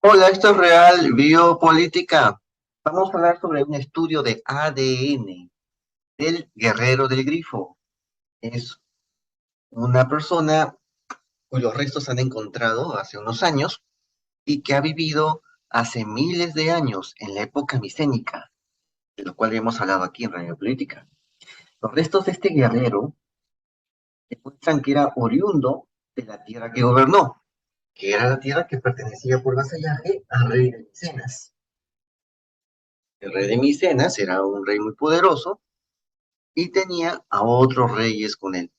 Hola, esto es Real Biopolítica. Vamos a hablar sobre un estudio de ADN del guerrero del grifo. Es una persona cuyos restos se han encontrado hace unos años y que ha vivido hace miles de años en la época micénica, de lo cual hemos hablado aquí en Radio Política. Los restos de este guerrero demuestran que era oriundo de la tierra que gobernó, que era la tierra que pertenecía por vasallaje al rey de Micenas. El rey de Micenas era un rey muy poderoso y tenía a otros reyes con él.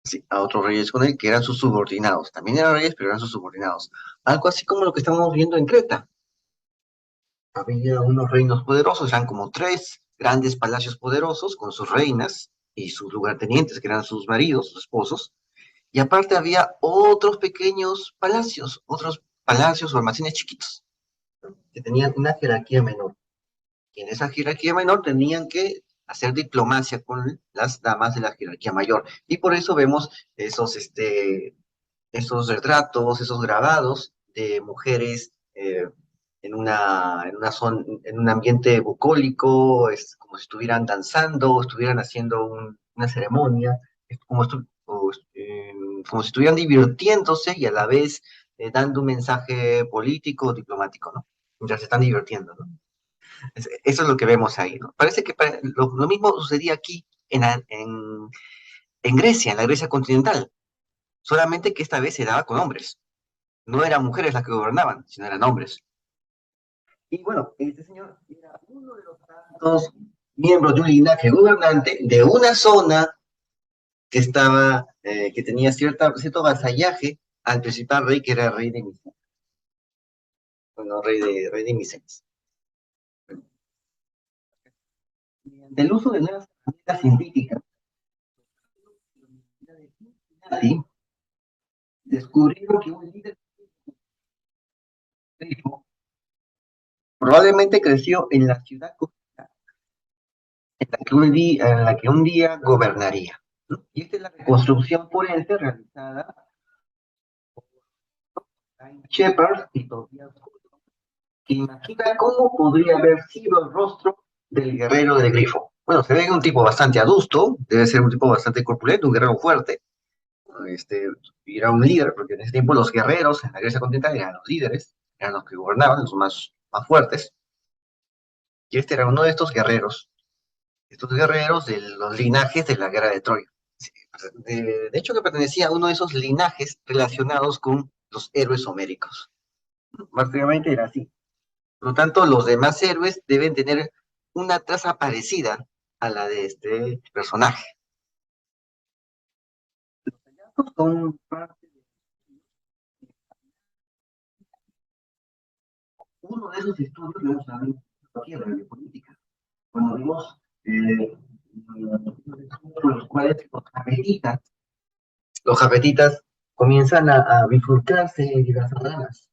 Sí, a otros reyes con él que eran sus subordinados. También eran reyes, pero eran sus subordinados. Algo así como lo que estamos viendo en Creta. Había unos reinos poderosos, eran como tres grandes palacios poderosos con sus reinas y sus lugartenientes, que eran sus maridos, sus esposos. Y aparte había otros pequeños palacios, otros palacios o almacenes chiquitos, que tenían una jerarquía menor. Y en esa jerarquía menor tenían que hacer diplomacia con las damas de la jerarquía mayor. Y por eso vemos esos retratos, esos grabados de mujeres en un ambiente bucólico, es como si estuvieran danzando, estuvieran haciendo una ceremonia, es como si estuvieran divirtiéndose y a la vez dando un mensaje político, diplomático, ¿no? Mientras se están divirtiendo, ¿no? Eso es lo que vemos ahí, ¿no? Parece que lo mismo sucedía aquí en Grecia, en la Grecia continental, solamente que esta vez se daba con hombres. No eran mujeres las que gobernaban, sino eran hombres. Y bueno, este señor era uno de los tantos miembros de un linaje gobernante de una zona que tenía cierto vasallaje al principal rey, que era el rey de Micenas. Bueno, rey de Micenas. Mediante el uso de nuevas herramientas científicas, descubrieron que un líder grifo probablemente creció en la ciudad en la que un día gobernaría, ¿no? Y esta es la reconstrucción forense realizada por Shepard y Tobias, que imagina cómo podría haber sido el rostro del guerrero del grifo. Bueno, se ve un tipo bastante adusto, debe ser un tipo bastante corpulento, un guerrero fuerte, este, era un líder, porque en ese tiempo los guerreros en la Grecia continental eran los líderes, eran los que gobernaban, los más fuertes, y este era uno de estos guerreros de los linajes de la guerra de Troya. Sí, de hecho, que pertenecía a uno de esos linajes relacionados con los héroes homéricos. Básicamente era así. Por lo tanto, los demás héroes deben tener una traza parecida a la de este personaje. Son parte de uno de esos estudios que vamos a ver aquí en la biopolítica. Cuando vimos los cuales los cafetitas comienzan a bifurcarse en diversas ramas.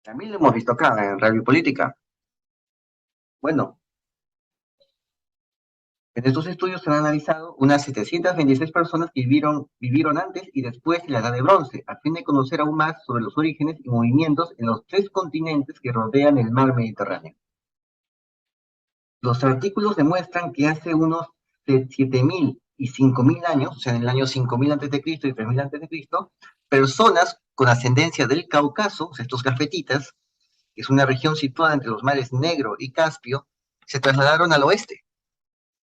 También lo hemos visto acá en Radio Política. Bueno, en estos estudios se han analizado unas 726 personas que vivieron antes y después de la Edad de Bronce, a fin de conocer aún más sobre los orígenes y movimientos en los tres continentes que rodean el mar Mediterráneo. Los artículos demuestran que hace unos 7.000 y 5.000 años, o sea, en el año 5.000 a.C. y 3.000 a.C., personas con ascendencia del Cáucaso, o sea, estos cafetitas, que es una región situada entre los mares Negro y Caspio, se trasladaron al oeste.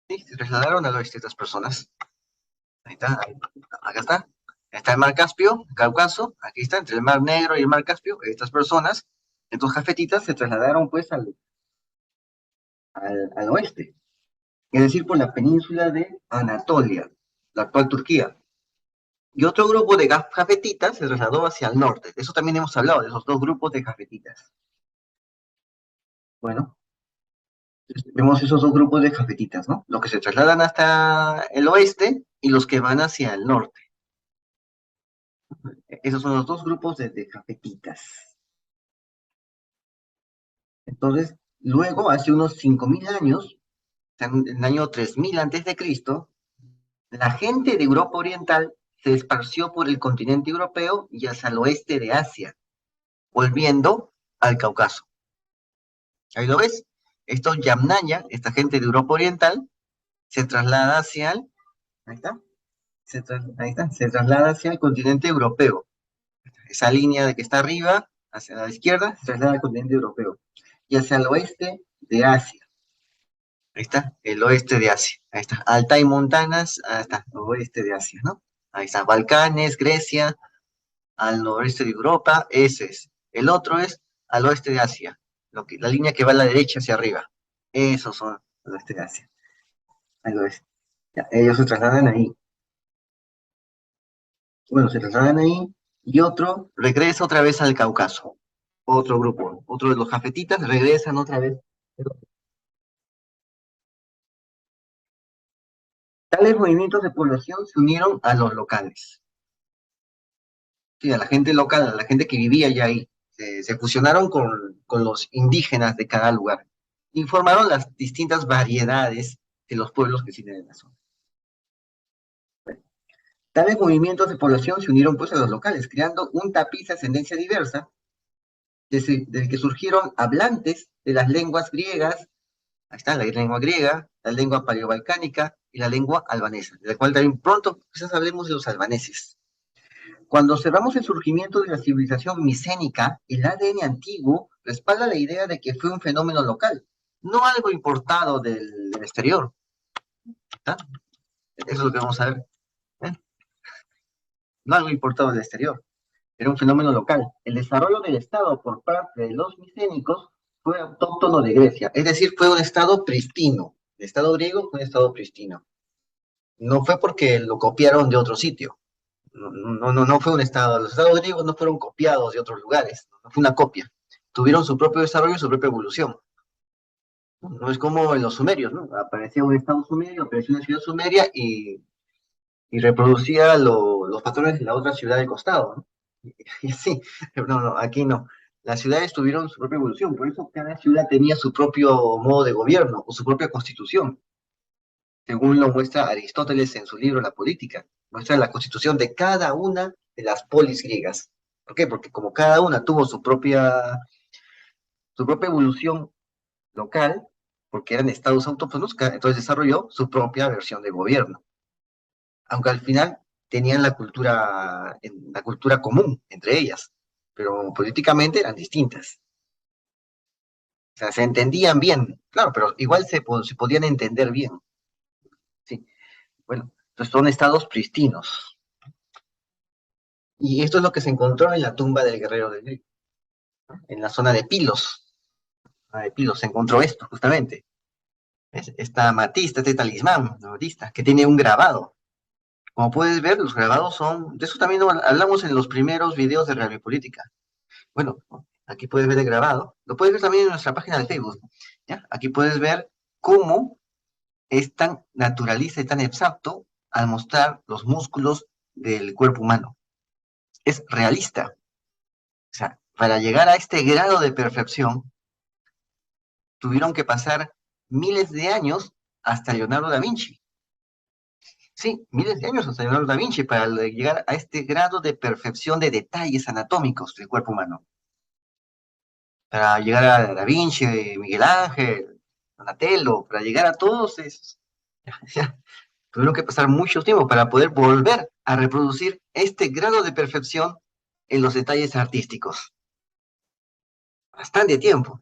Sí, se trasladaron al oeste estas personas. Ahí está, acá está. Está el mar Caspio, Cáucaso, aquí está, entre el mar Negro y el mar Caspio, estas personas, estos cafetitas se trasladaron pues al oeste, es decir, por la península de Anatolia, la actual Turquía. Y otro grupo de cafetitas se trasladó hacia el norte. De eso también hemos hablado, de esos dos grupos de cafetitas. Bueno, vemos esos dos grupos de cafetitas, ¿no? Los que se trasladan hasta el oeste y los que van hacia el norte. Esos son los dos grupos de cafetitas. Entonces, luego, hace unos 5.000 años, en el año 3.000 antes de Cristo, la gente de Europa Oriental se esparció por el continente europeo y hacia el oeste de Asia. volviendo al Cáucaso. Ahí lo ves. Estos Yamnaya, esta gente de Europa Oriental, se traslada hacia el, ahí está, ahí está, se traslada hacia el continente europeo. Esa línea de que está arriba, hacia la izquierda, se traslada al continente europeo. Y hacia el oeste de Asia. Ahí está, el oeste de Asia. Ahí está, Altai montanas, ahí está, el oeste de Asia, ¿no? Ahí está, Balcanes, Grecia, al noroeste de Europa, ese es. El otro es al oeste de Asia, la línea que va a la derecha hacia arriba. Esos son al oeste de Asia, al oeste. Ya, ellos se trasladan ahí. Bueno, se trasladan ahí y otro regresa otra vez al Cáucaso. Otro grupo, otro de los jafetitas regresan otra vez. Tales movimientos de población se unieron a los locales. Sí, a la gente local, a la gente que vivía ya ahí. Se fusionaron con los indígenas de cada lugar y formaron las distintas variedades de los pueblos que existen en la zona. Tales movimientos de población se unieron pues a los locales, creando un tapiz de ascendencia diversa, del que surgieron hablantes de las lenguas griegas, ahí está la lengua griega, la lengua paleobalcánica y la lengua albanesa, de la cual también pronto quizás hablemos de los albaneses. Cuando observamos el surgimiento de la civilización micénica, el ADN antiguo respalda la idea de que fue un fenómeno local, no algo importado del exterior. ¿Tá? Eso es lo que vamos a ver. ¿Eh? No algo importado del exterior, era un fenómeno local. El desarrollo del Estado por parte de los micénicos fue autóctono de Grecia, es decir, fue un Estado pristino. El Estado griego fue un Estado pristino. No fue porque lo copiaron de otro sitio. No fue un estado. Los estados griegos no fueron copiados de otros lugares. No fue una copia. Tuvieron su propio desarrollo y su propia evolución. No es como en los sumerios, ¿no? Aparecía un estado sumerio, apareció una ciudad sumeria y reproducía los patrones de la otra ciudad del costado, ¿no? Y sí, no, aquí no. Las ciudades tuvieron su propia evolución, por eso cada ciudad tenía su propio modo de gobierno o su propia constitución, según lo muestra Aristóteles en su libro La Política. Muestra la constitución de cada una de las polis griegas. ¿Por qué? Porque como cada una tuvo su propia evolución local, porque eran estados autónomos, entonces desarrolló su propia versión de gobierno. Aunque al final tenían la cultura común entre ellas, pero políticamente eran distintas. O sea, se entendían bien, claro, pero igual se podían entender bien. Sí, bueno, entonces son estados pristinos. Y esto es lo que se encontró en la tumba del guerrero del Grifo, en la zona de Pilos. De Pilos se encontró esto, justamente. Esta matista, este talismán, amatista, que tiene un grabado. Como puedes ver, los grabados son, de eso también hablamos en los primeros videos de Realipolítica. Bueno, aquí puedes ver el grabado. Lo puedes ver también en nuestra página de Facebook. ¿Ya? Aquí puedes ver cómo es tan naturalista y tan exacto al mostrar los músculos del cuerpo humano. Es realista. O sea, para llegar a este grado de perfección, tuvieron que pasar miles de años hasta Leonardo da Vinci. Sí, miles de años hasta Leonardo da Vinci para llegar a este grado de perfección de detalles anatómicos del cuerpo humano. Para llegar a Da Vinci, Miguel Ángel, Donatello, para llegar a todos esos. Tuvieron que pasar mucho tiempo para poder volver a reproducir este grado de perfección en los detalles artísticos. Bastante tiempo.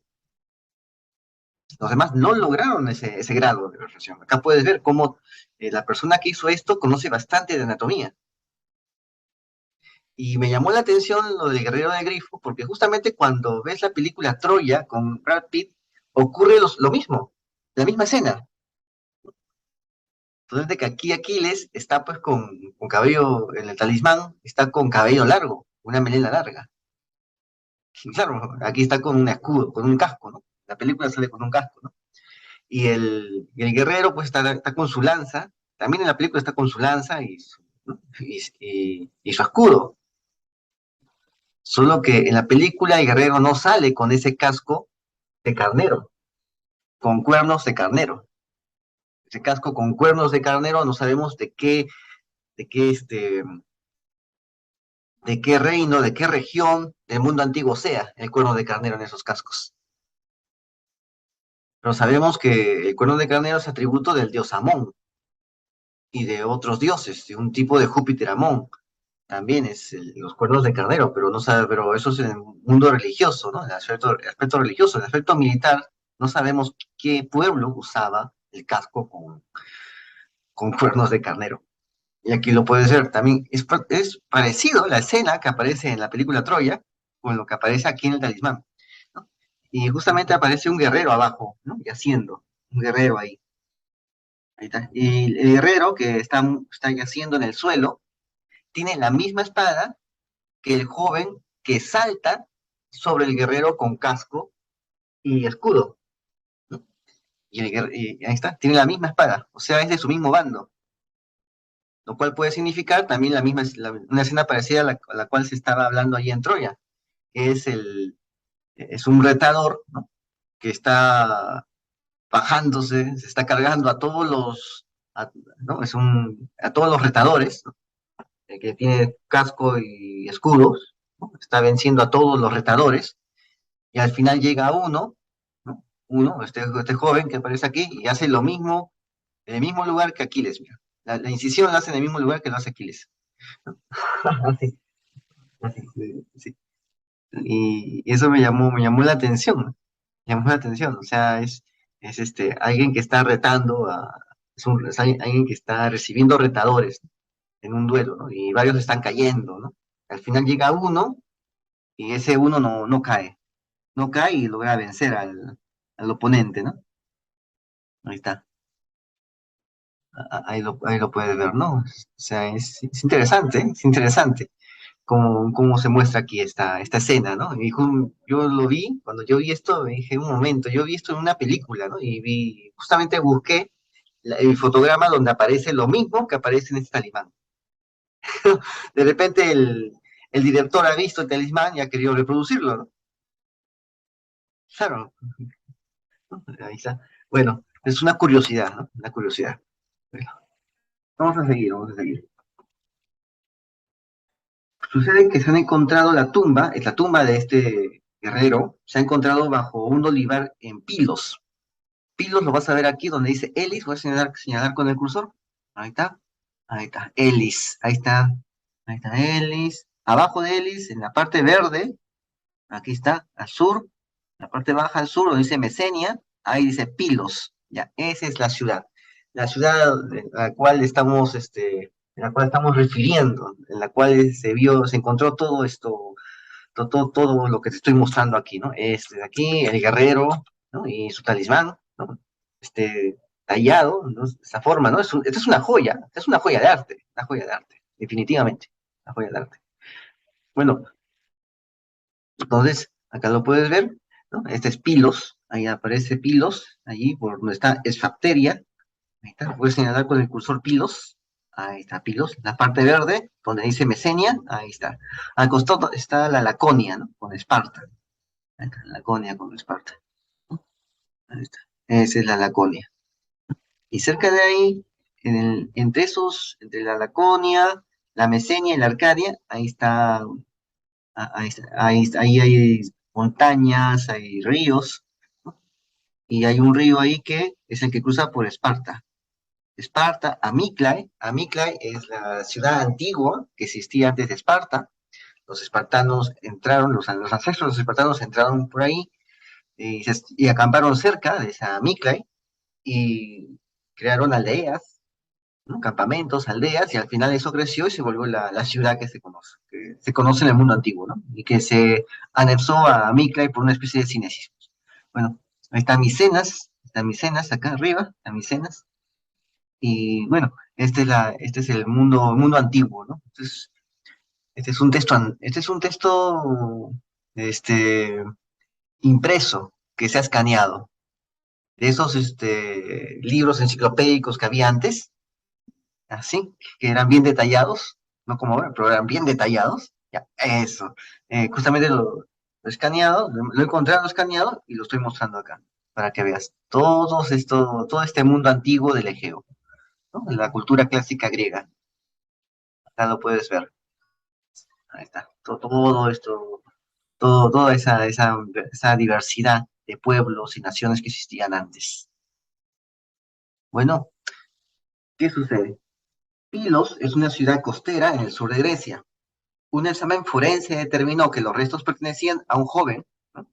Los demás no lograron ese grado de perfección. Acá puedes ver cómo la persona que hizo esto conoce bastante de anatomía. Y me llamó la atención lo del Guerrero de Grifo, porque justamente cuando ves la película Troya con Brad Pitt, ocurre lo mismo, la misma escena. Entonces, de que aquí Aquiles está pues con cabello, en el talismán, está con cabello largo, una melena larga. Y claro, aquí está con un escudo, con un casco, ¿no? La película sale con un casco, ¿no? Y el guerrero pues está con su lanza, también en la película está con su lanza ¿no? y su escudo. Solo que en la película el guerrero no sale con ese casco de carnero, con cuernos de carnero. Ese casco con cuernos de carnero no sabemos de qué de qué reino, de qué región del mundo antiguo sea el cuerno de carnero en esos cascos. Pero sabemos que el cuerno de carnero es atributo del dios Amón y de otros dioses, de un tipo de Júpiter Amón. También es los cuernos de carnero, pero no sabe, pero eso es en el mundo religioso, ¿no? El aspecto religioso, el aspecto militar, no sabemos qué pueblo usaba el casco con cuernos de carnero. Y aquí lo puedes ver, también es parecido la escena que aparece en la película Troya con lo que aparece aquí en el talismán, ¿no? Y justamente aparece un guerrero abajo, ¿no? Yaciendo, un guerrero ahí. Ahí está. Y el guerrero que está yaciendo en el suelo tiene la misma espada que el joven que salta sobre el guerrero con casco y escudo, ¿no? Y ahí está, tiene la misma espada, o sea, es de su mismo bando, lo cual puede significar también una escena parecida a la cual se estaba hablando allí en Troya, que es un retador, ¿no? Que está bajándose, se está cargando a todos ¿no? A todos los retadores, ¿no? Que tiene casco y escudos, ¿no? Está venciendo a todos los retadores, y al final llega uno, ¿no? Este joven que aparece aquí, y hace lo mismo, en el mismo lugar que Aquiles, mira. La incisión la hace en el mismo lugar que lo hace Aquiles, ¿no? Así, así, sí, sí. Y eso me llamó la atención, ¿no? Me llamó la atención, o sea, es alguien que está retando es alguien que está recibiendo retadores en un duelo, ¿no? Y varios están cayendo, ¿no? Al final llega uno, y ese uno no cae, no cae y logra vencer al oponente, ¿no? Ahí está. Ahí lo puedes ver, ¿no? O sea, es interesante, ¿eh? Es interesante cómo se muestra aquí esta escena, ¿no? Yo lo vi, cuando yo vi esto, me dije, un momento, yo vi esto en una película, ¿no? Justamente busqué el fotograma donde aparece lo mismo que aparece en este talismán. De repente el director ha visto el talismán y ha querido reproducirlo, ¿no? Claro, ¿no? Ahí está. Bueno, es una curiosidad, ¿no? Una curiosidad. Bueno, vamos a seguir, vamos a seguir. Sucede que se han encontrado la tumba, es la tumba de este guerrero, se ha encontrado bajo un olivar en Pilos. Pilos lo vas a ver aquí donde dice Elis, voy a señalar con el cursor. Ahí está, Elis, ahí está Elis. Abajo de Elis, en la parte verde, aquí está, al sur, la parte baja al sur, donde dice Mesenia, ahí dice Pilos. Ya, esa es la ciudad en la cual en la cual estamos refiriendo, en la cual se encontró todo esto, todo lo que te estoy mostrando aquí, ¿no? Este de aquí, el guerrero, ¿no? Y su talismán, ¿no? Tallado, ¿no? De esta forma, ¿no? Esta es una joya de arte, una joya de arte, definitivamente, una joya de arte. Bueno, entonces, acá lo puedes ver, ¿no? Este es Pilos, ahí aparece Pilos, allí por donde está Esfacteria, ahí está, puedes señalar con el cursor Pilos, ahí está Pilos, la parte verde, donde dice Mesenia, ahí está. Al costado está la Laconia, ¿no? Con Esparta, ahí está, Laconia con Esparta, ¿no? Ahí está, esa es la Laconia. Y cerca de ahí, entre la Laconia, la Mesenia y la Arcadia, ahí hay montañas, hay ríos, ¿no? Y hay un río ahí que es el que cruza por Esparta. Esparta, Amíclae. Amíclae es la ciudad antigua que existía antes de Esparta. Los espartanos entraron, los ancestros de los espartanos entraron por ahí y acamparon cerca de esa Amíclae y crearon aldeas, ¿no? Campamentos, aldeas, y al final eso creció y se volvió la ciudad que se conoce en el mundo antiguo, ¿no? Y que se anexó a Miclae por una especie de cinesis. Bueno, ahí está Micenas acá arriba, está Micenas, y bueno, este es el mundo antiguo, ¿no? Este es un texto, este, impreso, que se ha escaneado, de esos, libros enciclopédicos que había antes, así, que eran bien detallados, no como ahora, pero eran bien detallados. Ya, eso. Justamente lo he escaneado, lo he encontrado escaneado y lo estoy mostrando acá, para que veas todo este mundo antiguo del Egeo, ¿no? La cultura clásica griega. Acá lo puedes ver. Ahí está. Todo esto, toda esa diversidad de pueblos y naciones que existían antes. Bueno, ¿qué sucede? Pilos es una ciudad costera en el sur de Grecia. Un examen forense determinó que los restos pertenecían a un joven, ¿no?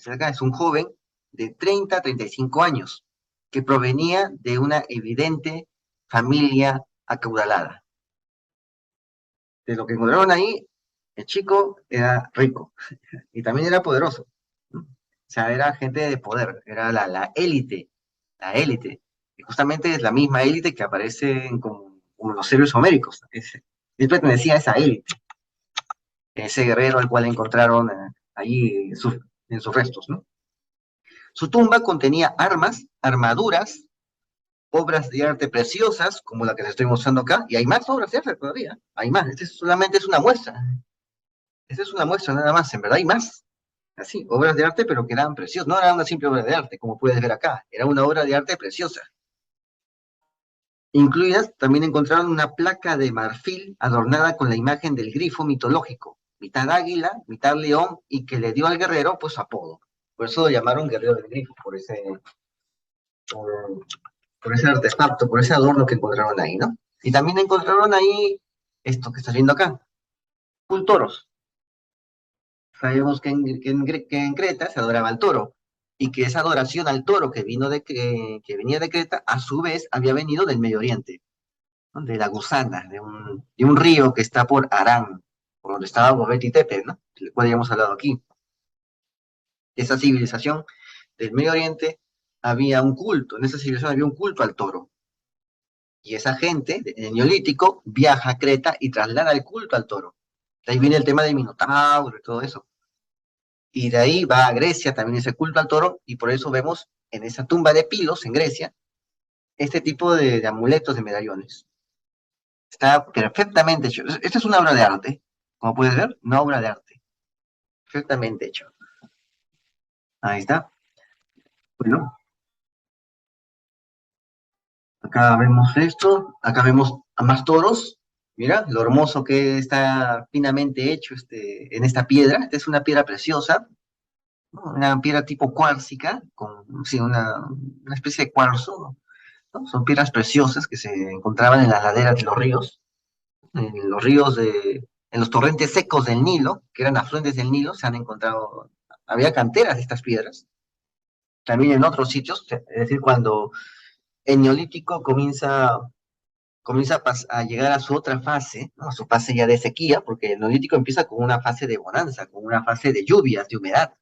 Acá es un joven de 30 a 35 años, que provenía de una evidente familia acaudalada. De lo que encontraron ahí, el chico era rico y también era poderoso, ¿no? O sea, era gente de poder, era la élite, la élite. Y justamente es la misma élite que aparece como los héroes homéricos. Él pertenecía a esa élite, ese guerrero al cual encontraron allí en sus restos, ¿no? Su tumba contenía armas, armaduras, obras de arte preciosas, como la que les estoy mostrando acá, y hay más obras de arte todavía, hay más, este solamente es una muestra, esta es una muestra nada más, en verdad hay más, así, obras de arte, pero que eran preciosas, no era una simple obra de arte, como puedes ver acá, era una obra de arte preciosa. Incluidas, también encontraron una placa de marfil adornada con la imagen del grifo mitológico, mitad águila, mitad león, y que le dio al guerrero, pues, apodo. Por eso lo llamaron guerrero del grifo, por, por ese artefacto, por ese adorno que encontraron ahí, ¿no? Y también encontraron ahí esto que estás viendo acá, toros. Sabemos que en Creta se adoraba al toro y que esa adoración al toro que venía de Creta, a su vez había venido del Medio Oriente, ¿no? De la Gusana, de un río que está por Arán, por donde estaba Gobekli Tepe, ¿no? Del cual ya hemos hablado aquí. Esa civilización del Medio Oriente había un culto, en esa civilización había un culto al toro. Y esa gente, en el Neolítico, viaja a Creta y traslada el culto al toro. De ahí viene el tema del Minotauro y todo eso. Y de ahí va a Grecia también ese culto al toro, y por eso vemos en esa tumba de Pilos, en Grecia, este tipo de amuletos, de medallones. Está perfectamente hecho. Esta es una obra de arte, como puedes ver, una obra de arte, perfectamente hecho. Ahí está. Bueno, acá vemos esto, acá vemos a más toros. Mira lo hermoso que está finamente hecho en esta piedra. Esta es una piedra preciosa, ¿no? Una piedra tipo cuárcica, con sí, una especie de cuarzo, ¿no? Son piedras preciosas que se encontraban en las laderas de los ríos, en los ríos en los torrentes secos del Nilo, que eran afluentes del Nilo, se han encontrado, había canteras de estas piedras. También en otros sitios, es decir, cuando el Neolítico comienza a llegar a su otra fase, ¿no? A su fase ya de sequía, porque el Neolítico empieza con una fase de bonanza, con una fase de lluvias, de humedad,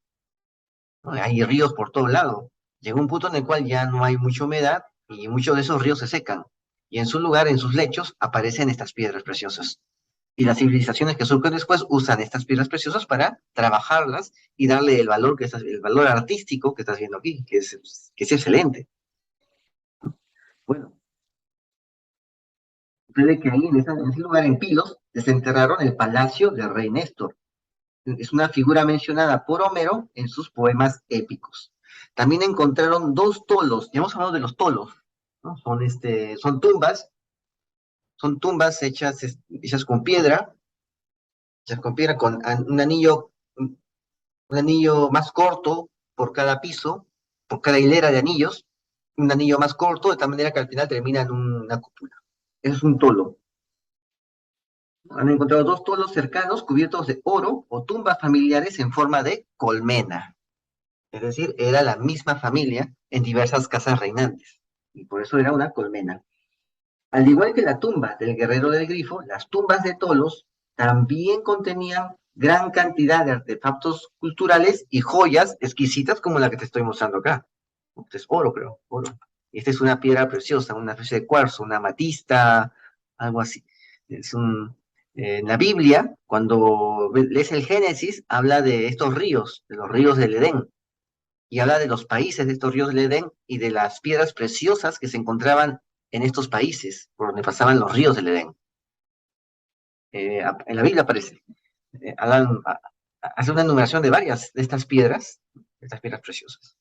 ¿no? Hay ríos por todo lado. Llega un punto en el cual ya no hay mucha humedad y muchos de esos ríos se secan. Y en su lugar, en sus lechos, aparecen estas piedras preciosas. Y las civilizaciones que surgen después usan estas piedras preciosas para trabajarlas y darle el valor artístico que estás viendo aquí, que es excelente. Bueno, sucede que ahí en ese lugar, en Pilos, desenterraron el palacio del rey Néstor. Es una figura mencionada por Homero en sus poemas épicos. También encontraron dos tolos, ya hemos hablado de los tolos, ¿no? Son tumbas hechas con piedra, con un anillo más corto por cada piso, por cada hilera de anillos, un anillo más corto, de tal manera que al final termina en una cúpula. Eso es un tolo. Han encontrado dos tolos cercanos cubiertos de oro o tumbas familiares en forma de colmena. Es decir, era la misma familia en diversas casas reinantes. Y por eso era una colmena. Al igual que la tumba del guerrero del grifo, las tumbas de tolos también contenían gran cantidad de artefactos culturales y joyas exquisitas como la que te estoy mostrando acá. Este es oro, creo, oro. Esta es una piedra preciosa, una especie de cuarzo, una amatista, algo así. En la Biblia, cuando lees el Génesis, habla de estos ríos, de los ríos del Edén, y habla de los países de estos ríos del Edén y de las piedras preciosas que se encontraban en estos países por donde pasaban los ríos del Edén. En la Biblia aparece. Hace una enumeración de varias de estas piedras preciosas.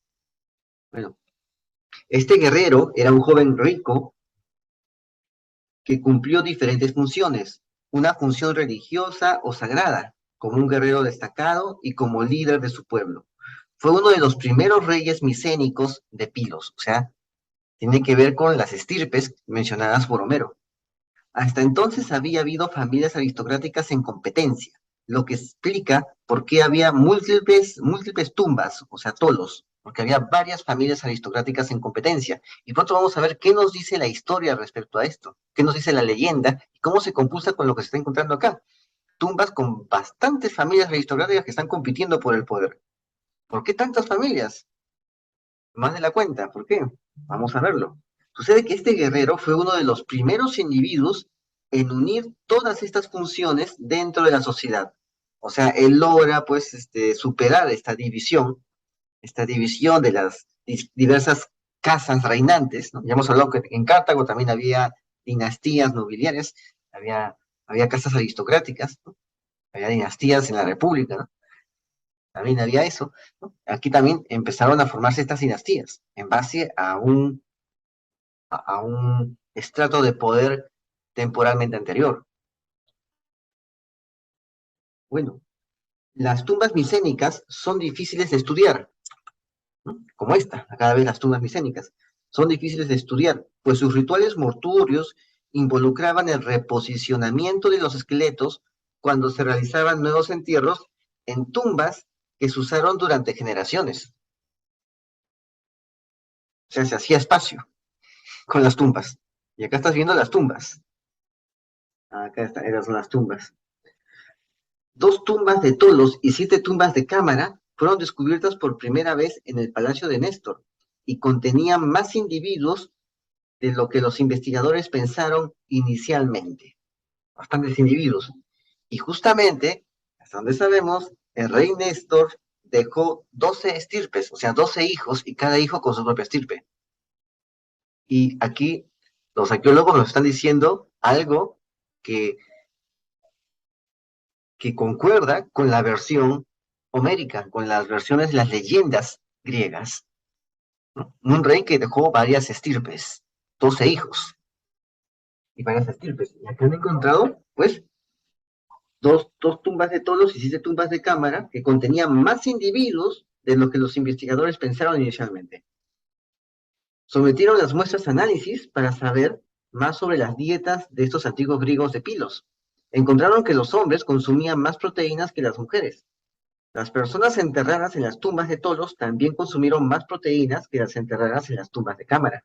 Bueno, este guerrero era un joven rico que cumplió diferentes funciones. una función religiosa o sagrada, como un guerrero destacado y como líder de su pueblo. Fue uno de los primeros reyes micénicos de Pilos, o sea, tiene que ver con las estirpes mencionadas por Homero. Hasta entonces había habido familias aristocráticas en competencia, lo que explica por qué había múltiples tumbas, o sea, tolos, porque había varias familias aristocráticas en competencia. Y pronto vamos a ver qué nos dice la historia respecto a esto, qué nos dice la leyenda y cómo se compulsa con lo que se está encontrando acá. Tumbas con bastantes familias aristocráticas que están compitiendo por el poder. ¿Por qué tantas familias? Más de la cuenta. ¿Por qué? Vamos a verlo. Sucede que este guerrero fue uno de los primeros individuos en unir todas estas funciones dentro de la sociedad. O sea, él logra pues superar esta división de las diversas casas reinantes, ¿no? Ya hemos hablado que en Cartago también había dinastías nobiliarias, había, había casas aristocráticas, ¿no? Había dinastías en la República, ¿no? También había eso, ¿no? Aquí también empezaron a formarse estas dinastías en base a un estrato de poder temporalmente anterior. Bueno, las tumbas micénicas son difíciles de estudiar, ¿no? Como esta, cada vez las tumbas micénicas, son difíciles de estudiar, pues sus rituales mortuorios involucraban el reposicionamiento de los esqueletos cuando se realizaban nuevos entierros en tumbas que se usaron durante generaciones. O sea, se hacía espacio con las tumbas. Y acá estás viendo las tumbas. Acá están, esas son las tumbas. 2 tumbas de Tolos y 7 tumbas de Cámara fueron descubiertas por primera vez en el Palacio de Néstor y contenían más individuos de lo que los investigadores pensaron inicialmente. Bastantes individuos. Y justamente, hasta donde sabemos, el rey Néstor dejó 12 estirpes, o sea, 12 hijos, y cada hijo con su propia estirpe. Y aquí los arqueólogos nos están diciendo algo que, que concuerda con la versión homérica, con las versiones de las leyendas griegas, ¿no? Un rey que dejó varias estirpes, 12 hijos y varias estirpes. Y acá han encontrado, pues, dos tumbas de Tolos y 7 tumbas de Cámara que contenían más individuos de lo que los investigadores pensaron inicialmente. Sometieron las muestras a análisis para saber más sobre las dietas de estos antiguos griegos de Pilos. Encontraron que los hombres consumían más proteínas que las mujeres. Las personas enterradas en las tumbas de Tolos también consumieron más proteínas que las enterradas en las tumbas de Cámara.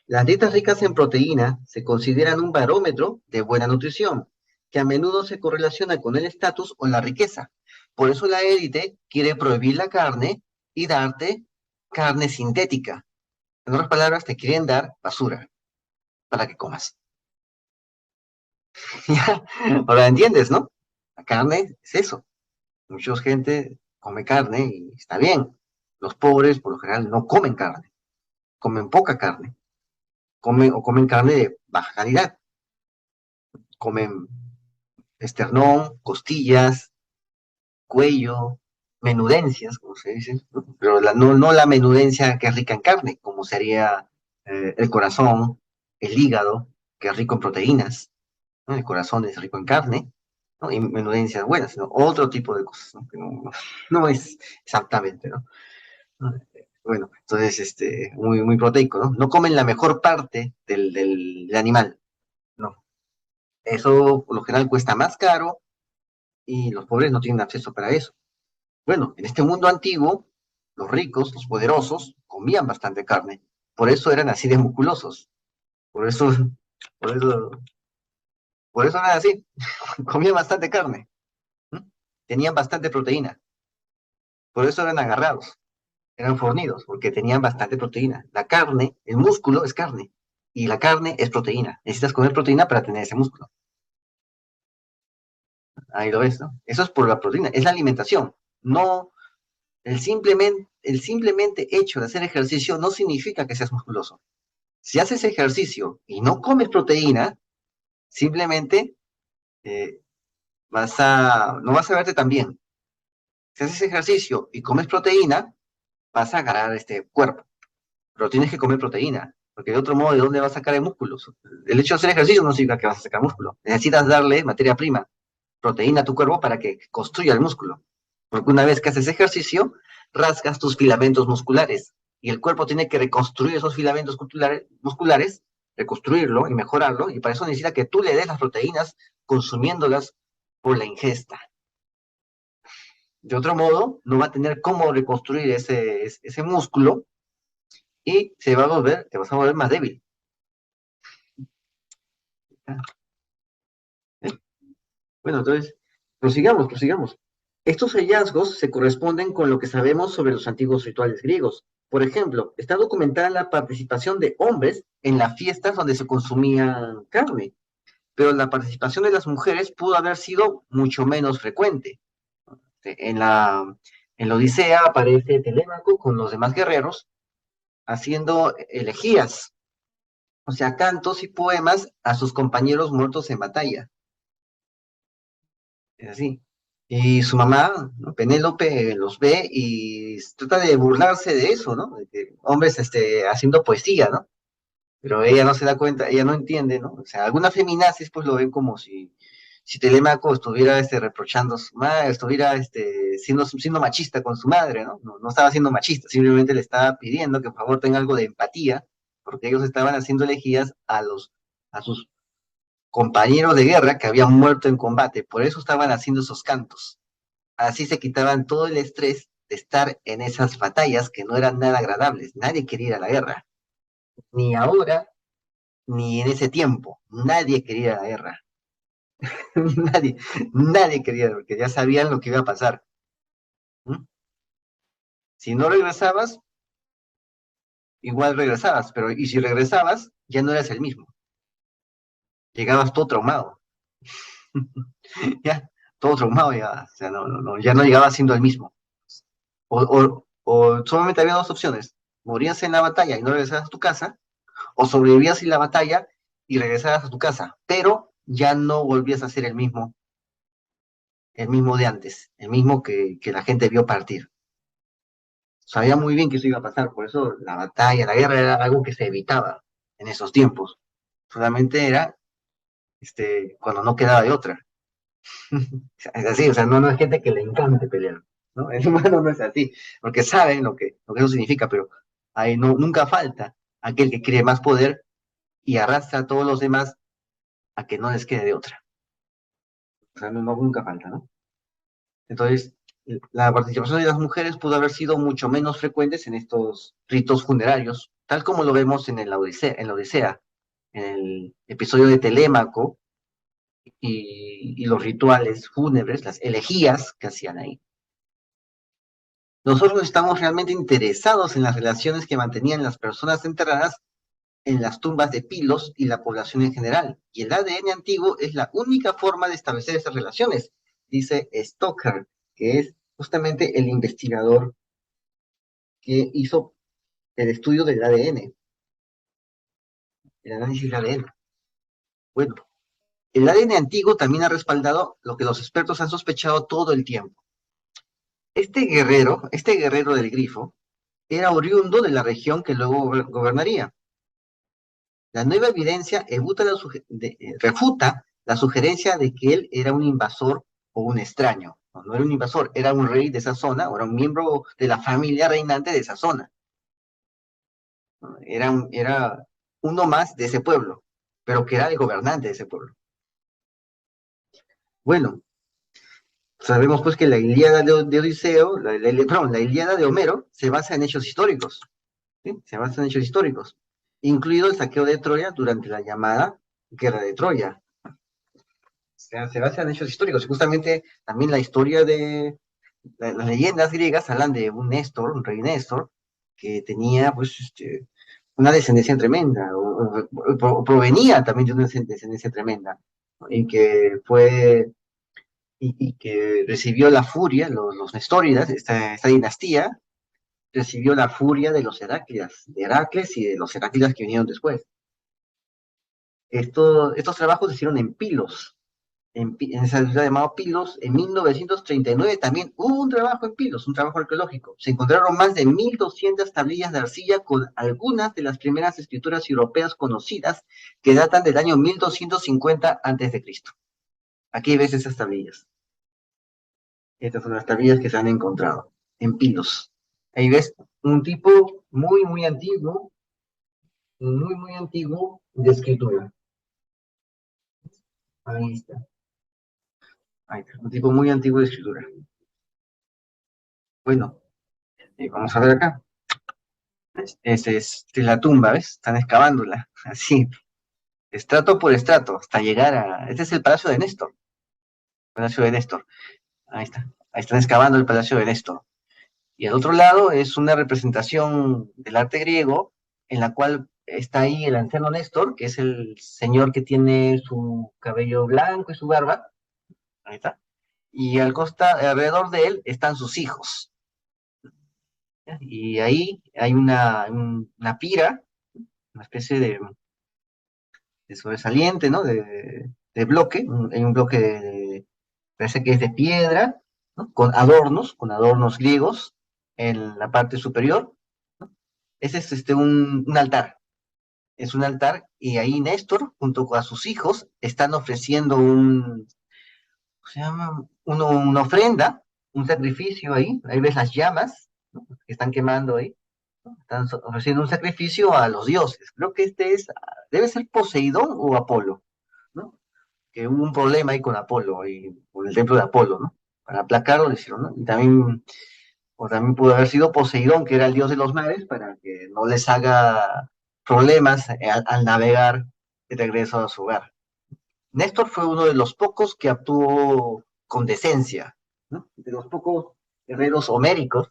Las dietas ricas en proteína se consideran un barómetro de buena nutrición, que a menudo se correlaciona con el estatus o la riqueza. Por eso la élite quiere prohibir la carne y darte carne sintética. En otras palabras, te quieren dar basura para que comas. Ahora entiendes, ¿no? La carne es eso. Mucha gente come carne y está bien. Los pobres, por lo general, no comen carne. Comen poca carne. Comen carne de baja calidad. Comen esternón, costillas, cuello, menudencias, como se dice, ¿no? Pero no la menudencia que es rica en carne, como sería el corazón, el hígado, que es rico en proteínas, ¿no? El corazón es rico en carne, ¿no? Y menudencias buenas, sino otro tipo de cosas, ¿no? Que no es exactamente, ¿no? Bueno, entonces, muy proteico, ¿no? No comen la mejor parte del animal, no. Eso por lo general cuesta más caro y los pobres no tienen acceso para eso. Bueno, en este mundo antiguo, los ricos, los poderosos, comían bastante carne. Por eso eran así de musculosos. Por eso, por eso, por eso eran así. Comían bastante carne. ¿Mm? Tenían bastante proteína. Por eso eran agarrados. Eran fornidos, porque tenían bastante proteína. La carne, el músculo es carne. Y la carne es proteína. Necesitas comer proteína para tener ese músculo. Ahí lo ves, ¿no? Eso es por la proteína. Es la alimentación. No, el simplemente hecho de hacer ejercicio no significa que seas musculoso. Si haces ejercicio y no comes proteína, simplemente eh, no vas a verte tan bien. Si haces ejercicio y comes proteína, vas a agarrar este cuerpo, pero tienes que comer proteína. porque de otro modo, ¿de dónde vas a sacar el músculo? El hecho de hacer ejercicio no significa que vas a sacar músculo. Necesitas darle materia prima, proteína a tu cuerpo para que construya el músculo. Porque una vez que haces ejercicio, rasgas tus filamentos musculares y el cuerpo tiene que reconstruir esos filamentos musculares, reconstruirlo y mejorarlo, y para eso necesita que tú le des las proteínas consumiéndolas por la ingesta. De otro modo, no va a tener cómo reconstruir ese músculo y te vas a volver más débil. Bueno, entonces, prosigamos. Estos hallazgos se corresponden con lo que sabemos sobre los antiguos rituales griegos. Por ejemplo, está documentada la participación de hombres en las fiestas donde se consumía carne, pero la participación de las mujeres pudo haber sido mucho menos frecuente. En la Odisea aparece Telémaco con los demás guerreros haciendo elegías, o sea, cantos y poemas a sus compañeros muertos en batalla. Es así. Y su mamá, ¿no? Penélope, los ve y trata de burlarse de eso, ¿no? De que hombres haciendo poesía, ¿no? Pero ella no se da cuenta, ella no entiende, ¿no? O sea, algunas feminazis pues lo ven como si Telémaco estuviera reprochando a su madre, estuviera siendo machista con su madre, ¿no? No estaba siendo machista, simplemente le estaba pidiendo que por favor tenga algo de empatía, porque ellos estaban haciendo elegías a sus compañeros de guerra que habían muerto en combate, por eso estaban haciendo esos cantos. Así se quitaban todo el estrés de estar en esas batallas que no eran nada agradables. Nadie quería ir a la guerra, ni ahora, ni en ese tiempo. Nadie quería ir a la guerra. nadie, nadie quería, porque ya sabían lo que iba a pasar. ¿Mm? Si no regresabas, igual regresabas, pero y si regresabas, ya no eras el mismo. Llegabas todo traumado. ya, todo traumado llegabas. O sea, ya no llegabas siendo el mismo. O solamente había dos opciones. Morías en la batalla y no regresabas a tu casa, o sobrevivías en la batalla y regresabas a tu casa, pero ya no volvías a ser el mismo de antes, el mismo que la gente vio partir. Sabía muy bien que eso iba a pasar, por eso la batalla, la guerra era algo que se evitaba en esos tiempos. Solamente era cuando no quedaba de otra. Es así, o sea, no es gente que le encante pelear, ¿no? El humano no es así, porque saben lo que eso significa, pero ahí no, nunca falta aquel que quiere más poder y arrastra a todos los demás a que no les quede de otra. O sea, nunca falta, ¿no? Entonces, la participación de las mujeres pudo haber sido mucho menos frecuentes en estos ritos funerarios, tal como lo vemos en la Odisea, en el episodio de Telémaco y los rituales fúnebres, las elegías que hacían ahí. Nosotros estamos realmente interesados en las relaciones que mantenían las personas enterradas en las tumbas de Pilos y la población en general. Y el ADN antiguo es la única forma de establecer esas relaciones, dice Stoker, que es justamente el investigador que hizo el estudio del ADN, el análisis del ADN. Bueno, el ADN antiguo también ha respaldado lo que los expertos han sospechado todo el tiempo. Este guerrero del grifo, era oriundo de la región que luego gobernaría. La nueva evidencia refuta la sugerencia de que él era un invasor o un extraño. No era un invasor, era un rey de esa zona, o era un miembro de la familia reinante de esa zona. Era uno más de ese pueblo, pero que era el gobernante de ese pueblo. Bueno, sabemos pues que la Ilíada de Odiseo, la Ilíada de Homero, se basa en hechos históricos. ¿Sí? Se basa en hechos históricos, incluido el saqueo de Troya durante la llamada Guerra de Troya. Se basa en hechos históricos. Y justamente también la historia de las leyendas griegas hablan de un Néstor, un rey Néstor, que tenía pues una descendencia tremenda, o provenía también de una descendencia tremenda, ¿no? Y que recibió la furia, los Nestóridas, esta dinastía, recibió la furia de los Heráclidas, de Heracles y de los Heráclidas que vinieron después. Estos trabajos se hicieron en Pilos, en esa ciudad llamada Pilos, en 1939 también hubo un trabajo en Pilos, un trabajo arqueológico. Se encontraron más de 1.200 tablillas de arcilla con algunas de las primeras escrituras europeas conocidas que datan del año 1250 a.C. Aquí ves esas tablillas. Estas son las tablillas que se han encontrado en Pilos. Ahí ves un tipo muy antiguo de escritura. Ahí está. Ahí está. Un tipo muy antiguo de escritura. Bueno, vamos a ver acá. Esa es la tumba, ¿ves? Están excavándola, así, estrato por estrato, hasta llegar a... Este es el Palacio de Néstor, Palacio de Néstor. Ahí está. Ahí están excavando el Palacio de Néstor. Y al otro lado es una representación del arte griego, en la cual está ahí el anciano Néstor, que es el señor que tiene su cabello blanco y su barba. Ahí está. Y alrededor de él están sus hijos. ¿Ya? Y ahí hay una pira, una especie de sobresaliente, ¿no? De bloque, hay un bloque parece que es de piedra, ¿no? Con adornos griegos en la parte superior. Ese es un altar, es un altar, y ahí Néstor, junto con sus hijos, están ofreciendo ¿cómo se llama? Una ofrenda, un sacrificio ahí ves las llamas, ¿no? Que están quemando ahí, ¿no? Están ofreciendo un sacrificio a los dioses. Creo que debe ser Poseidón o Apolo, ¿no? Que hubo un problema ahí con Apolo, y con el templo de Apolo, ¿no? Para aplacarlo, le hicieron, ¿no? O también pudo haber sido Poseidón, que era el dios de los mares, para que no les haga problemas al navegar de regreso a su hogar. Néstor fue uno de los pocos que actuó con decencia, ¿no? De los pocos guerreros homéricos,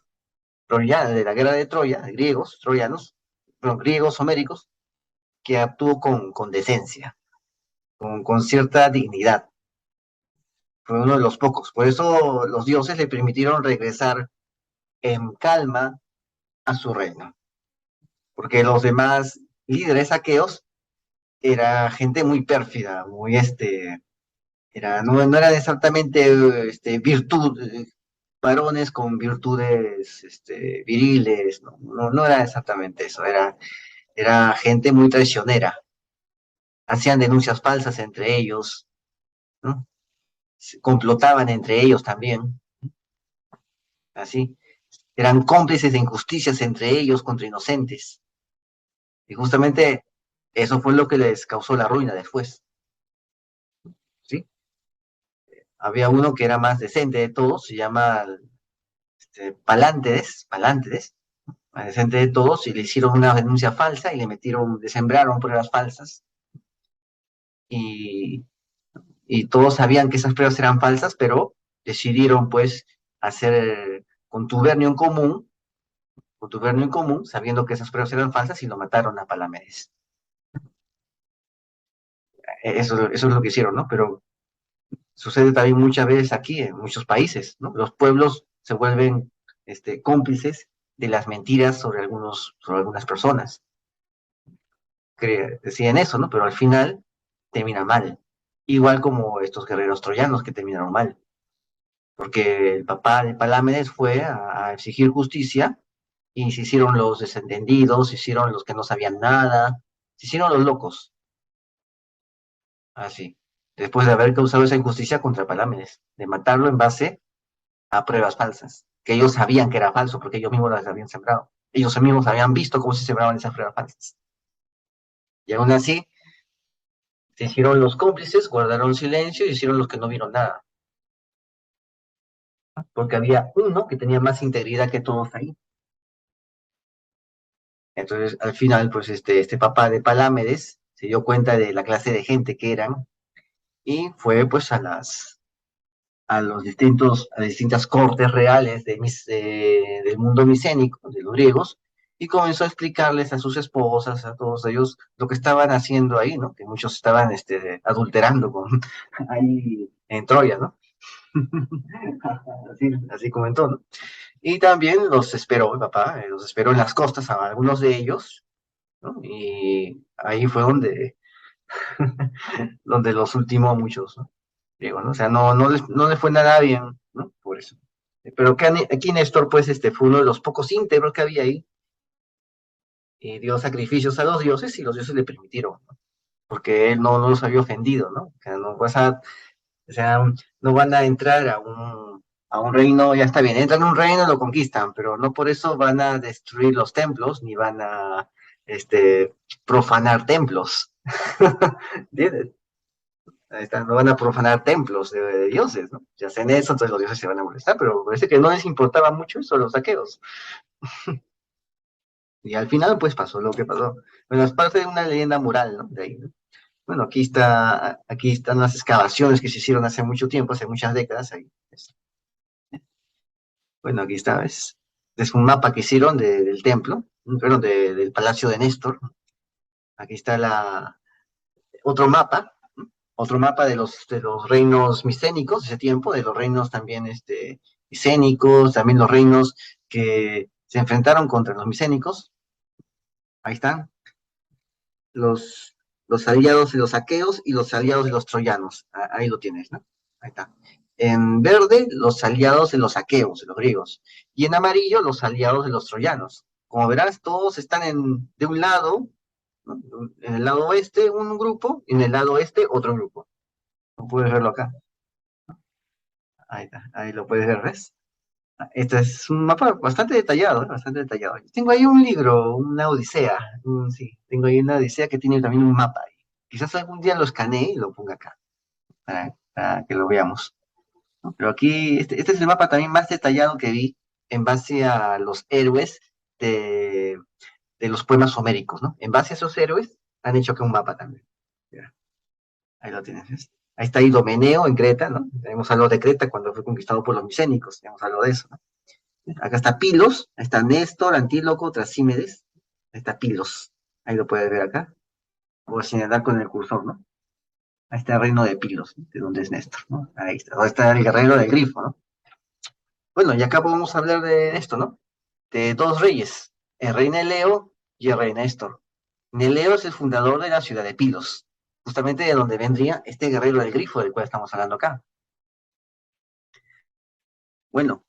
de la guerra de Troya, de griegos, troyanos, pero griegos homéricos, que actuó con decencia, con cierta dignidad. Fue uno de los pocos. Por eso los dioses le permitieron regresar en calma a su reino. Porque los demás líderes aqueos era gente muy pérfida, no eran exactamente varones con virtudes viriles, no era exactamente eso, era gente muy traicionera, hacían denuncias falsas entre ellos, ¿no? Complotaban entre ellos también, así, eran cómplices de injusticias entre ellos contra inocentes, y justamente eso fue lo que les causó la ruina después, ¿sí? Había uno que era más decente de todos, se llama Palántedes, más decente de todos, y le hicieron una denuncia falsa y le sembraron pruebas falsas, y, y todos sabían que esas pruebas eran falsas, pero decidieron pues hacer contubernio en común, sabiendo que esas pruebas eran falsas, y lo mataron a Palamedes. Eso es lo que hicieron, ¿no? Pero sucede también muchas veces aquí, en muchos países, ¿no? Los pueblos se vuelven cómplices de las mentiras sobre algunas personas. Deciden eso, ¿no? Pero al final termina mal. Igual como estos guerreros troyanos que terminaron mal. Porque el papá de Palámedes fue a exigir justicia, y se hicieron los desentendidos, se hicieron los que no sabían nada, se hicieron los locos. Así. Después de haber causado esa injusticia contra Palámedes, de matarlo en base a pruebas falsas, que ellos sabían que era falso porque ellos mismos las habían sembrado. Ellos mismos habían visto cómo se sembraban esas pruebas falsas. Y aún así, se hicieron los cómplices, guardaron silencio y hicieron los que no vieron nada. Porque había uno que tenía más integridad que todos ahí. Entonces, al final, pues este papá de Palámedes se dio cuenta de la clase de gente que eran, y fue pues a las distintas cortes reales del mundo micénico, de los griegos, y comenzó a explicarles a sus esposas, a todos ellos, lo que estaban haciendo ahí, ¿no? Que muchos estaban adulterando ahí en Troya, ¿no? Así comentó, ¿no? Y también los esperó, el papá, los esperó en las costas a algunos de ellos, ¿no? Y ahí fue donde los ultimó a muchos, ¿no? griego, ¿no? O sea, no les fue nada bien, ¿no? Por eso. Pero que aquí Néstor, pues, fue uno de los pocos íntegros que había ahí, y dio sacrificios a los dioses y los dioses le permitieron, ¿no? Porque él no los había ofendido, ¿no? O sea, o sea, no van a entrar a un reino, ya está bien, entran a un reino, lo conquistan, pero no por eso van a destruir los templos, ni van a este, profanar templos. ¿Entiendes? Ahí está, no van a profanar templos de dioses, ¿no? Si hacen eso, entonces los dioses se van a molestar, pero parece que no les importaba mucho eso a los saqueos. Y al final, pues pasó lo que pasó. Bueno, es parte de una leyenda mural, ¿no? De ahí, ¿no? Bueno, aquí están las excavaciones que se hicieron hace mucho tiempo, hace muchas décadas. Ahí. Bueno, aquí está, es un mapa que hicieron del templo, perdón, del palacio de Néstor. Aquí está otro mapa, otro mapa de los reinos micénicos de ese tiempo, de los reinos también micénicos, también los reinos que se enfrentaron contra los micénicos. Ahí están, los, los aliados de los aqueos y los aliados de los troyanos. Ahí lo tienes, ¿no? Ahí está. En verde, los aliados de los aqueos, de los griegos. Y en amarillo, los aliados de los troyanos. Como verás, todos están de un lado, ¿no? En el lado oeste un grupo, y en el lado este otro grupo. No puedes verlo acá. Ahí está, ahí lo puedes ver, ¿ves? Este es un mapa bastante detallado, ¿eh? Bastante detallado. Tengo ahí un libro, una odisea, sí, tengo ahí una odisea que tiene también un mapa ahí. Quizás algún día lo escanee y lo ponga acá, para que lo veamos, ¿no? Pero aquí, este es el mapa también más detallado que vi en base a los héroes de, de los poemas homéricos, ¿no? En base a esos héroes han hecho acá un mapa también. Ya, ahí lo tienes, ¿ves? Ahí está Idomeneo en Creta, ¿no? Hemos hablado de Creta cuando fue conquistado por los micénicos, hemos hablado de eso, ¿no? Acá está Pilos, ahí está Néstor, Antíloco, Trasímedes, ahí está Pilos, ahí lo puedes ver acá, voy a señalar con el cursor, ¿no? Ahí está el reino de Pilos, ¿no? De donde es Néstor, ¿no? Ahí está el guerrero del grifo, ¿no? Bueno, y acá podemos hablar de esto, ¿no? De dos reyes, el rey Neleo y el rey Néstor. Neleo es el fundador de la ciudad de Pilos, justamente de donde vendría este guerrero del grifo del cual estamos hablando acá. Bueno,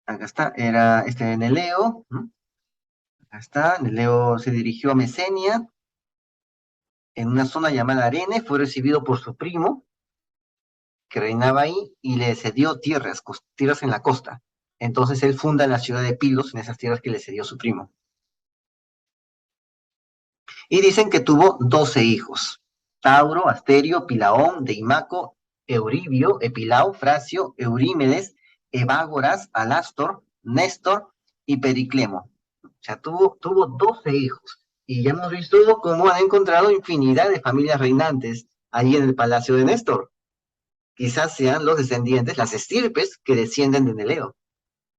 acá está, era este Neleo, ¿no? Acá está, Neleo se dirigió a Mesenia, en una zona llamada Arene, fue recibido por su primo, que reinaba ahí, y le cedió tierras en la costa. Entonces él funda la ciudad de Pilos en esas tierras que le cedió su primo. Y dicen que tuvo 12 hijos: Tauro, Asterio, Pilaón, Deimaco, Euribio, Epilao, Fracio, Eurímedes, Evágoras, Alastor, Néstor y Periclemo. O sea, tuvo 12 hijos. Y ya hemos visto cómo han encontrado infinidad de familias reinantes ahí en el palacio de Néstor. Quizás sean los descendientes, las estirpes que descienden de Neleo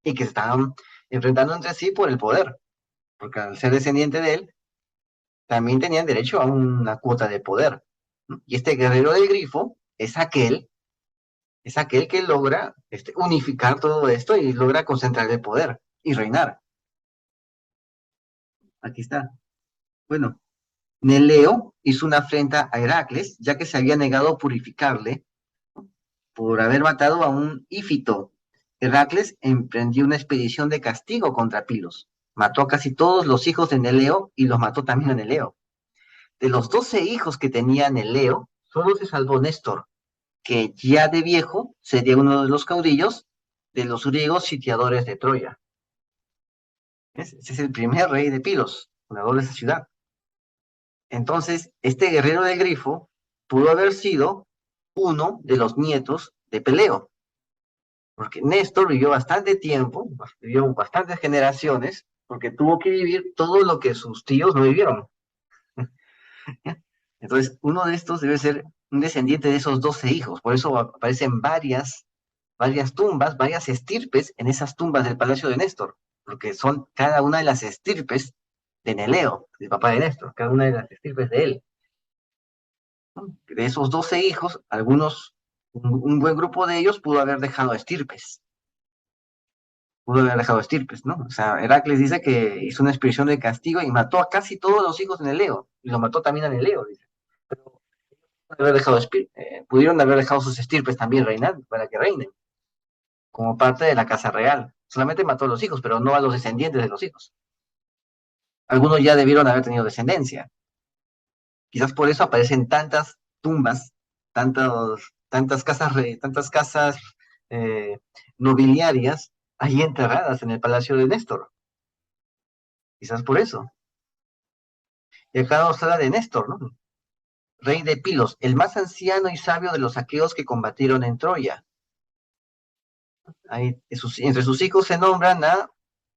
y que se están enfrentando entre sí por el poder, porque al ser descendiente de él, también tenían derecho a una cuota de poder, ¿no? Y este guerrero del grifo es aquel que logra unificar todo esto y logra concentrar el poder y reinar. Aquí está. Bueno, Neleo hizo una afrenta a Heracles, ya que se había negado a purificarle por haber matado a un ífito. Heracles emprendió una expedición de castigo contra Pilos. Mató a casi todos los hijos de Neleo y los mató también a Neleo. De los 12 hijos que tenía Neleo, solo se salvó Néstor, que ya de viejo sería uno de los caudillos de los griegos sitiadores de Troya. Ese es el primer rey de Pilos, fundador de esa ciudad. Entonces, este guerrero de Grifo pudo haber sido uno de los nietos de Peleo, porque Néstor vivió bastante tiempo, vivió bastantes generaciones, porque tuvo que vivir todo lo que sus tíos no vivieron. Entonces, uno de estos debe ser un descendiente de esos 12 hijos, por eso aparecen varias tumbas, varias estirpes en esas tumbas del palacio de Néstor, porque son cada una de las estirpes de Neleo, el papá de Néstor, cada una de las estirpes de él, ¿no? De esos 12 hijos, un buen grupo de ellos pudo haber dejado estirpes, ¿no? O sea, Heracles dice que hizo una expedición de castigo y mató a casi todos los hijos de Neleo, y lo mató también a Neleo, dice. Pudieron haber dejado sus estirpes también reinar para que reinen, como parte de la casa real. Solamente mató a los hijos, pero no a los descendientes de los hijos. Algunos ya debieron haber tenido descendencia. Quizás por eso aparecen tantas tumbas, tantas casas eh, nobiliarias ahí enterradas en el palacio de Néstor. Quizás por eso. Y acá nos habla de Néstor, ¿no? Rey de Pilos, el más anciano y sabio de los aqueos que combatieron en Troya. Ahí, entre sus hijos se nombran a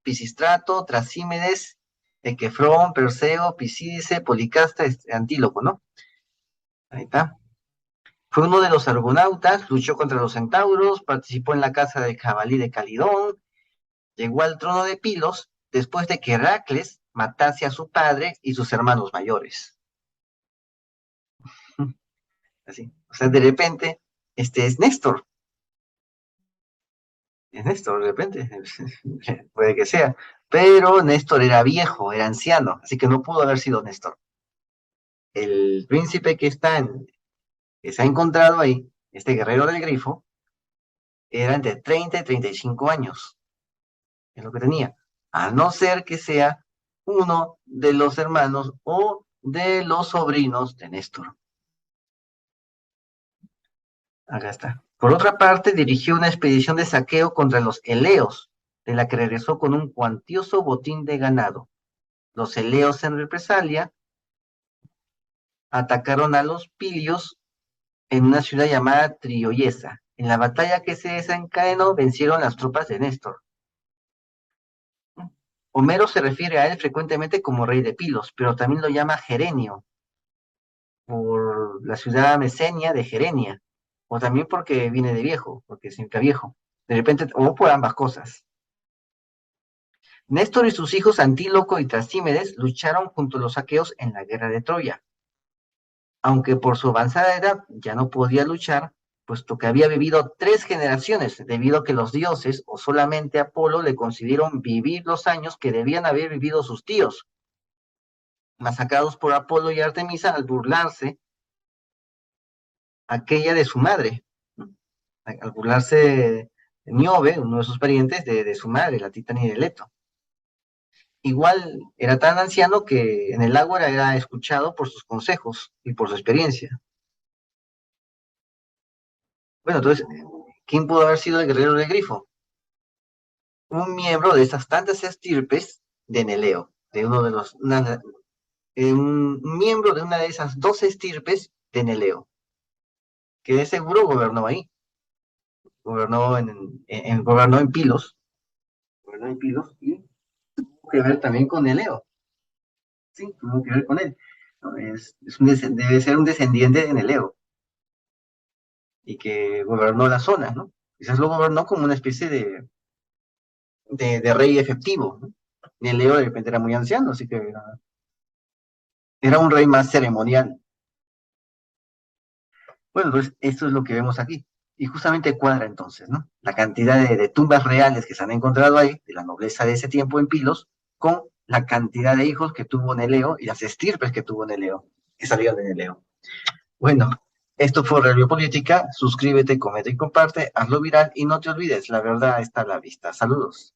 Pisistrato, Trasímedes, Equefrón, Perseo, Pisídice, Policasta, Antíloco, ¿no? Ahí está. Fue uno de los argonautas, luchó contra los centauros, participó en la caza del jabalí de Calidón, llegó al trono de Pilos después de que Heracles matase a su padre y sus hermanos mayores. Así. O sea, de repente, este es Néstor, de repente, puede que sea, pero Néstor era viejo, era anciano, así que no pudo haber sido Néstor. El príncipe que se ha encontrado ahí, este guerrero del grifo, era entre 30 y 35 años, es lo que tenía, a no ser que sea uno de los hermanos o de los sobrinos de Néstor. Acá está. Por otra parte, dirigió una expedición de saqueo contra los eleos, de la que regresó con un cuantioso botín de ganado. Los eleos, en represalia, atacaron a los pilios en una ciudad llamada Trioyesa. En la batalla que se desencadenó, vencieron las tropas de Néstor. Homero se refiere a él frecuentemente como rey de Pilos, pero también lo llama Gerenio, por la ciudad mesenia de Gerenia, o también porque viene de viejo, porque significa viejo. De repente, o por ambas cosas. Néstor y sus hijos Antíloco y Trasímedes lucharon junto a los aqueos en la guerra de Troya. Aunque por su avanzada edad ya no podía luchar, puesto que había vivido 3 generaciones, debido a que los dioses o solamente Apolo le concedieron vivir los años que debían haber vivido sus tíos, masacrados por Apolo y Artemisa al burlarse aquella de su madre, ¿no? Al burlarse Niobe, uno de sus parientes, de su madre, la titanide de Leto. Igual era tan anciano que en el ágora era escuchado por sus consejos y por su experiencia. Bueno, entonces, ¿quién pudo haber sido el guerrero del grifo? Un miembro de esas tantas estirpes de Neleo, de uno de los, un miembro de una de esas 12 estirpes de Neleo, que de seguro gobernó ahí, gobernó en Pilos y tuvo que ver también con Neleo, sí, tuvo que ver con él. ¿No? Debe ser un descendiente de Neleo y que gobernó la zona, ¿no? Quizás lo gobernó como una especie de rey efectivo, ¿no? Neleo de repente era muy anciano, así que era un rey más ceremonial. Bueno, entonces esto es lo que vemos aquí. Y justamente cuadra entonces, ¿no? La cantidad de tumbas reales que se han encontrado ahí, de la nobleza de ese tiempo en Pilos, con la cantidad de hijos que tuvo Neleo y las estirpes que tuvo Neleo, que salieron de Neleo. Bueno, esto fue Review Política. Suscríbete, comenta y comparte, hazlo viral y no te olvides, la verdad está a la vista. Saludos.